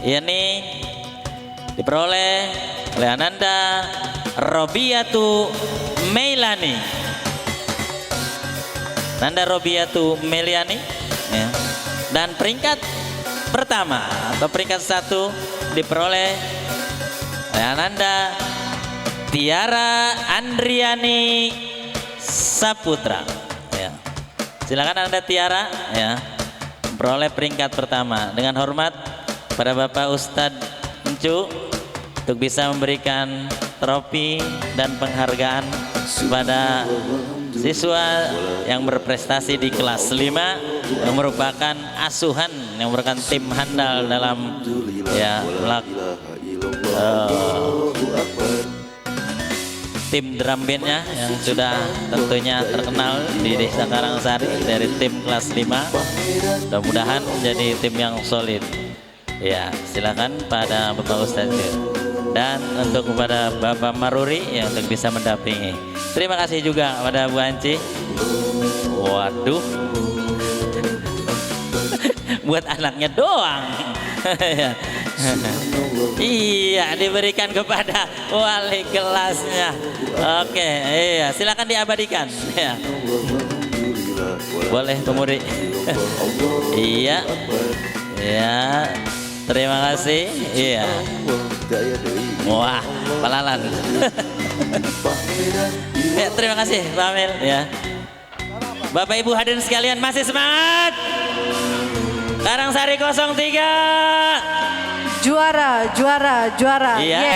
ini diperoleh oleh Ananda Robiatu Meilani. Nanda Robiatu Meilani ya. Dan peringkat pertama atau peringkat 1 diperoleh oleh Ananda Tiara Andriani Saputra ya. Silakan Anda Tiara ya, peroleh peringkat pertama. Dengan hormat pada Bapak Ustadz Encu untuk bisa memberikan trofi dan penghargaan kepada siswa yang berprestasi di kelas 5 yang merupakan asuhan, yang merupakan tim handal dalam ya tim drum bandnya yang sudah tentunya terkenal di Desa Karangsari dari tim kelas 5. Mudah-mudahan menjadi tim yang solid. Ya, silakan pada Bapak Ustadz dan untuk kepada Bapak Maruri yang untuk bisa mendampingi. Terima kasih juga pada Bu Anci. Waduh, buat anaknya doang. Iya, diberikan kepada wali kelasnya. Oke, iya, silakan diabadikan. Ya. Boleh pemuri. Iya, ya. Terima kasih. Iya. Wah, palalan. Ya, terima kasih Pak Amil. Ya. Bapak Ibu hadirin sekalian, masih semangat? Karangsari 03. Juara. Iya. Yes.